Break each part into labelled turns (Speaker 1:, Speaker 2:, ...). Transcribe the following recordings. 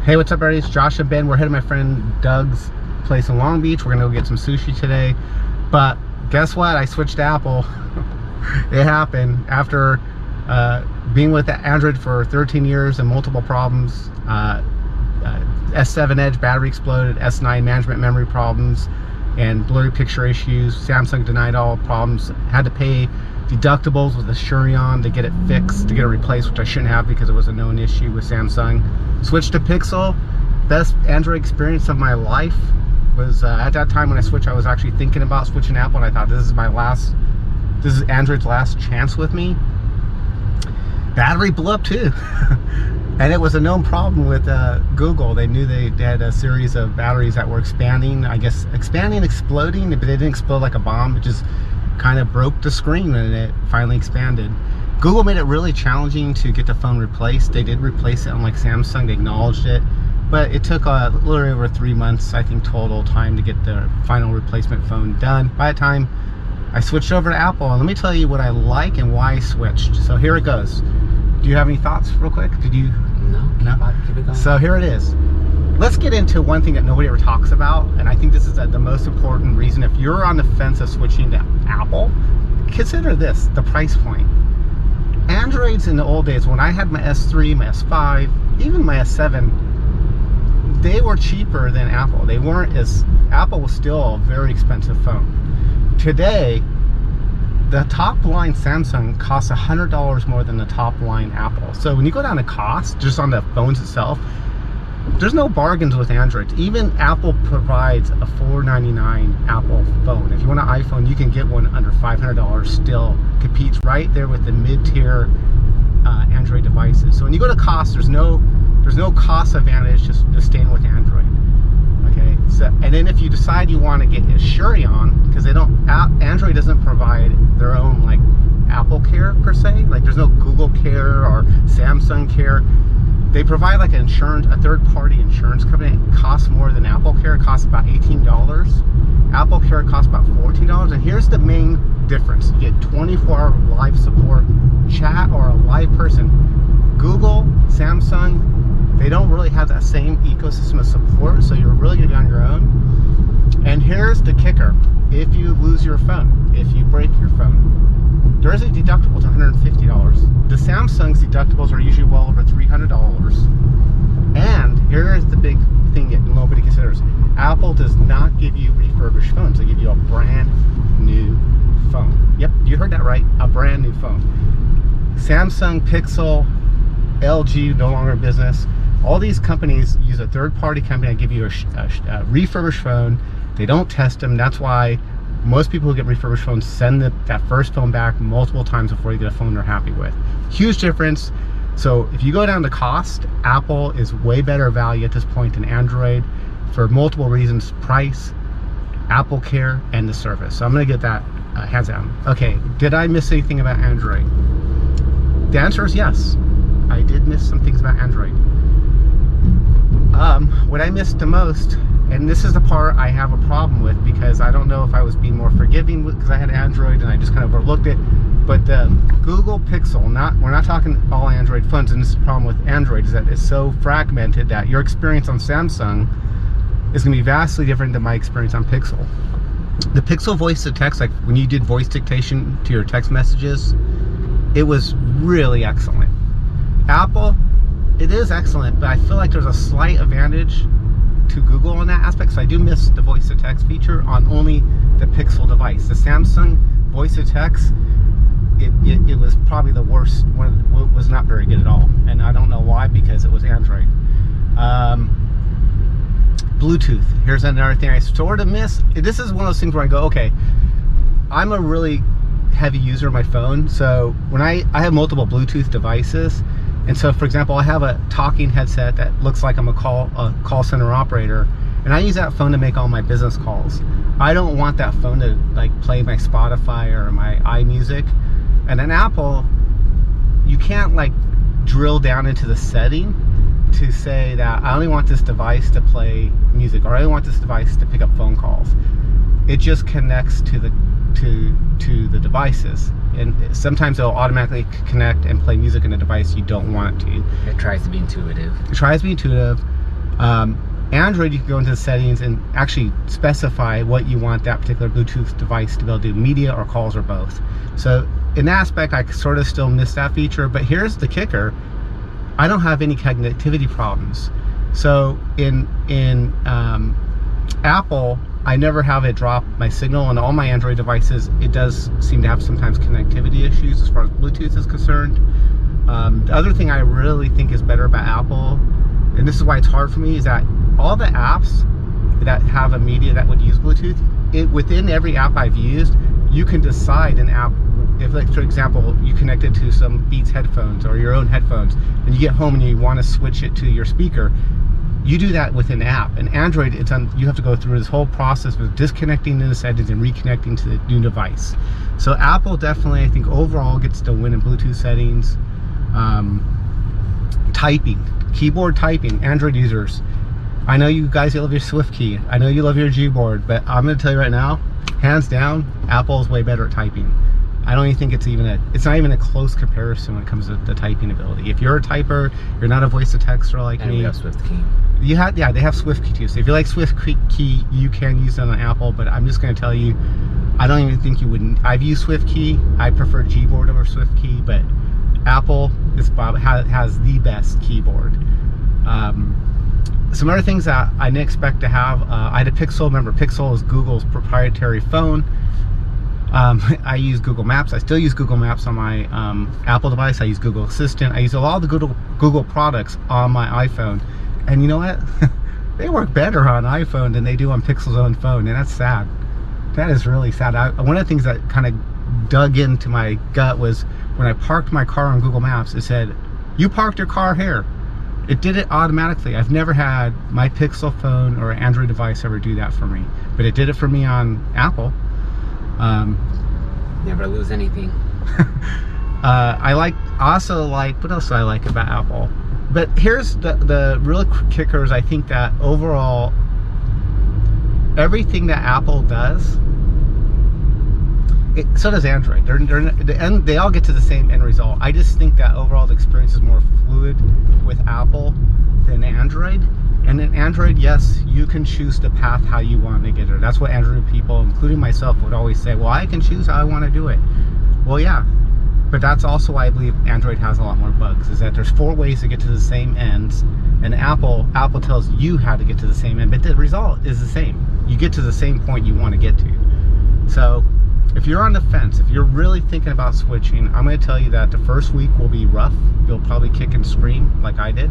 Speaker 1: Hey, what's up, everybody? It's Josh and Ben. We're headed to my friend Doug's place in Long Beach. We're gonna go get some sushi today. But guess what? I switched to Apple. It happened after being with Android for 13 years and multiple problems. S7 Edge battery exploded, S9 management memory problems, and blurry picture issues. Samsung denied all problems. Had to pay deductibles with Asurion to get it fixed, to get it replaced, which I shouldn't have because it was a known issue with Samsung. Switched to Pixel. Best Android experience of my life. Was at that time when I switched, I was actually thinking about switching to Apple, and I thought this is Android's last chance with me. Battery blew up too. And it was a known problem with Google. They knew they had a series of batteries that were expanding, I guess expanding, exploding, but they didn't explode like a bomb. It just kind of broke the screen and it finally expanded. Google made it really challenging to get the phone replaced. They did replace it, unlike Samsung. They acknowledged it, but it took a little over 3 months, I think, total time to get the final replacement phone done. By the time I switched over to Apple, and let me tell you what I like and why I switched. So here it goes. Do you have any thoughts real quick? Did you? No?
Speaker 2: Keep it going.
Speaker 1: So here it is. Let's get into one thing that nobody ever talks about, and I think this is the most important reason. If you're on the fence of switching to Apple, consider this, the price point. Androids in the old days, when I had my S3, my S5, even my S7, they were cheaper than Apple. They weren't as, Apple was still a very expensive phone. Today, the top line Samsung costs $100 more than the top line Apple. So when you go down to cost, just on the phones itself, there's no bargains with Androids. Even Apple provides a $499 Apple phone. If you want an iPhone, you can get one under $500. Still competes right there with the mid-tier Android devices. So when you go to cost, there's no cost advantage just staying with Android. Okay. So, and then if you decide you want to get Asurion, because Android doesn't provide their own like Apple Care per se. Like there's no Google Care or Samsung Care. They provide like a third-party insurance company. It costs more than Apple Care. It costs about $18. Apple Care costs about $14. And here's the main difference. You get 24-hour live support, chat, or a live person. Google, Samsung, they don't really have that same ecosystem of support, so you're really going to be on your own. And here's the kicker. If you lose your phone, if you break your phone, there is a deductible to $150. The Samsung's deductibles are usually well over $300. And here is the big thing that nobody considers. Apple does not give you refurbished phones. They give you a brand new phone. Yep, you heard that right, a brand new phone. Samsung, Pixel, LG, no longer in business. All these companies use a third-party company to give you a refurbished phone. They don't test them. That's why most people who get refurbished phones send that first phone back multiple times before you get a phone they're happy with. Huge difference. So if you go down to cost, Apple is way better value at this point than Android for multiple reasons: price, Apple Care, and the service. So I'm going to get that hands down. Okay, did I miss anything about Android? The answer is yes. I did miss some things about Android. What I missed the most, and this is the part I have a problem with because I don't know if I was being more forgiving because I had Android and I just kind of overlooked it, but the Google Pixel, we're not talking all Android phones, and this is the problem with Android, is that it's so fragmented that your experience on Samsung is going to be vastly different than my experience on Pixel. The Pixel voice to text, like when you did voice dictation to your text messages, it was really excellent. Apple, it is excellent, but I feel like there's a slight advantage to Google in that aspect. So I do miss the voice to text feature on only the Pixel device. The Samsung voice to text, it was probably the worst one. It was not very good at all, and I don't know why, because it was Android. Bluetooth, here's another thing I sort of miss. This is one of those things where I go, okay, I'm a really heavy user of my phone, so when I have multiple Bluetooth devices, and so for example, I have a talking headset that looks like I'm a call center operator, and I use that phone to make all my business calls. I don't want that phone to like play my Spotify or my iMusic. And then Apple, you can't like drill down into the setting to say that I only want this device to play music, or I only want this device to pick up phone calls. It just connects to the devices, and sometimes it'll automatically connect and play music in a device you don't want it to.
Speaker 2: It tries to be intuitive.
Speaker 1: It tries to be intuitive. Android, you can go into the settings and actually specify what you want that particular Bluetooth device to be able to do, media or calls or both. So in that aspect, I sort of still miss that feature, but here's the kicker. I don't have any connectivity problems. So in Apple, I never have it drop my signal. On all my Android devices, it does seem to have sometimes connectivity issues as far as Bluetooth is concerned. The other thing I really think is better about Apple, and this is why it's hard for me, is that all the apps that have a media that would use Bluetooth, within every app I've used, you can decide an app. If, like, for example, you connected to some Beats headphones or your own headphones, and you get home and you want to switch it to your speaker, you do that with an app. And Android, you have to go through this whole process of disconnecting the settings and reconnecting to the new device. So Apple definitely, I think, overall gets to win in Bluetooth settings. Typing, keyboard typing, Android users, I know you guys love your Swift key, I know you love your Gboard, but I'm going to tell you right now, hands down, Apple is way better at typing. I don't even think it's not even a close comparison when it comes to the typing ability. If you're a typer, you're not a voice to texter like me.
Speaker 2: We have Swift key.
Speaker 1: Yeah, they have Swift key too. So if you like Swift key, you can use it on Apple, but I'm just going to tell you, I don't even think you wouldn't. I've used Swift key. I prefer Gboard over Swift key, but Apple has the best keyboard. Some other things that I didn't expect to have, I had a Pixel. Remember, Pixel is Google's proprietary phone. I use Google Maps. I still use Google Maps on my Apple device. I use Google Assistant. I use a lot of the Google products on my iPhone. And you know what? They work better on iPhone than they do on Pixel's own phone, and that's sad. That is really sad. One of the things that kind of dug into my gut was when I parked my car on Google Maps, it said, "You parked your car here." It did it automatically. I've never had my Pixel phone or Android device ever do that for me, but it did it for me on Apple.
Speaker 2: Never lose anything.
Speaker 1: I also like, what else do I like about Apple? But here's the real kickers. I think that overall, everything that Apple does, so does Android. They all get to the same end result. I just think that overall the experience is more fluid with Apple than Android. And in Android, yes, you can choose the path how you want to get there. That's what Android people, including myself, would always say, well, I can choose how I want to do it. Well, yeah, but that's also why I believe Android has a lot more bugs, is that there's 4 ways to get to the same ends, and Apple tells you how to get to the same end, but the result is the same. You get to the same point you want to get to. So if you're on the fence, if you're really thinking about switching, I'm going to tell you that the first week will be rough. You'll probably kick and scream like I did.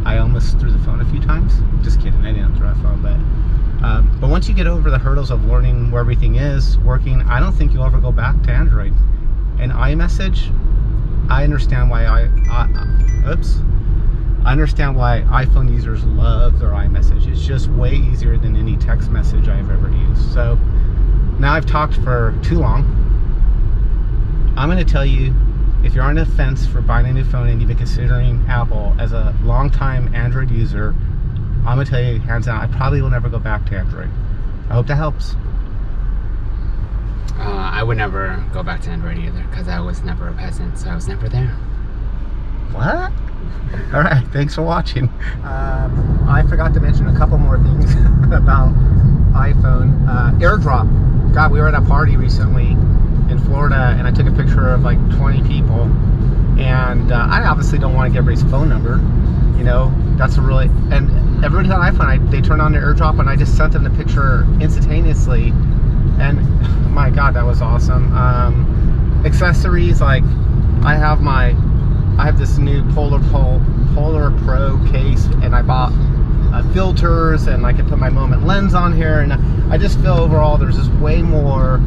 Speaker 1: I almost threw the phone a few times. Just kidding, I didn't throw a phone, but once you get over the hurdles of learning where everything is working, I don't think you'll ever go back to Android. And iMessage, I understand why I understand why iPhone users love their iMessage. It's just way easier than any text message I've ever used. So now I've talked for too long. I'm going to tell you, if you're on the fence for buying a new phone and you've been considering Apple as a long-time Android user, I'm going to tell you hands down, I probably will never go back to Android. I hope that helps.
Speaker 2: I would never go back to Android either, because I was never a peasant, so I was never there.
Speaker 1: What? All right, thanks for watching. I forgot to mention a couple more things about iPhone. AirDrop. God, we were at a party recently in Florida, and I took a picture of like 20 people, and I obviously don't want to get everybody's phone number. You know, that's a really, and everybody's on iPhone. They turn on their AirDrop, and I just sent them the picture instantaneously, and my God, that was awesome. Accessories, like I have this new Polar Pro case, and I bought filters, and I can put my Moment lens on here, and I just feel overall there's just way more,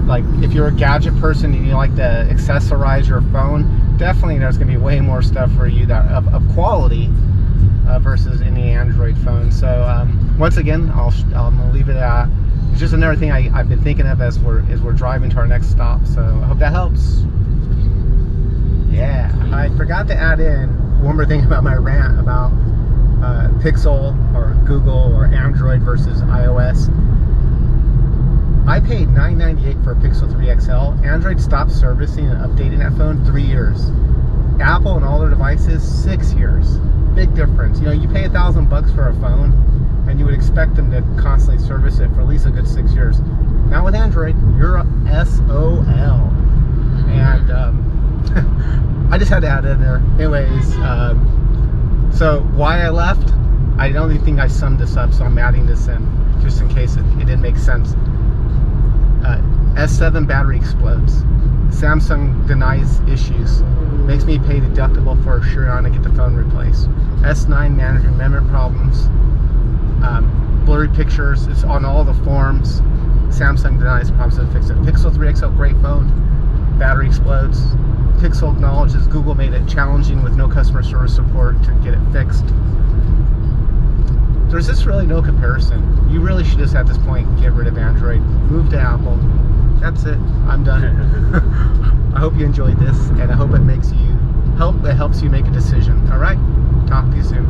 Speaker 1: like if you're a gadget person and you like to accessorize your phone, definitely there's going to be way more stuff for you that of quality versus any Android phone. So once again, I'm gonna leave it at, it's just another thing I've been thinking of as we're driving to our next stop. So I hope that helps. Yeah, I forgot to add in one more thing about my rant about Pixel or Google or Android versus iOS. I paid $9.98 for a Pixel 3 XL. Android stopped servicing and updating that phone 3 years. Apple and all their devices, 6 years. big difference. You know, you pay $1,000 for a phone, and you would expect them to constantly service it for at least a good 6 years. Now with Android, you're a SOL. And I just had to add it in there. Anyways, so why I left, I don't even think I summed this up, so I'm adding this in just in case it didn't make sense. S7 battery explodes. Samsung denies issues. Makes me pay deductible for Shuron to get the phone replaced. S9 managing memory problems. Blurry pictures. It's on all the forums. Samsung denies problems to fix it. Pixel 3 XL, great phone. Battery explodes. Pixel acknowledges Google made it challenging with no customer service support to get it fixed. There's just really no comparison. You really should just at this point get rid of Android. Move to Apple. That's it. I'm done. I hope you enjoyed this, and I hope it helps you make a decision. All right? Talk to you soon.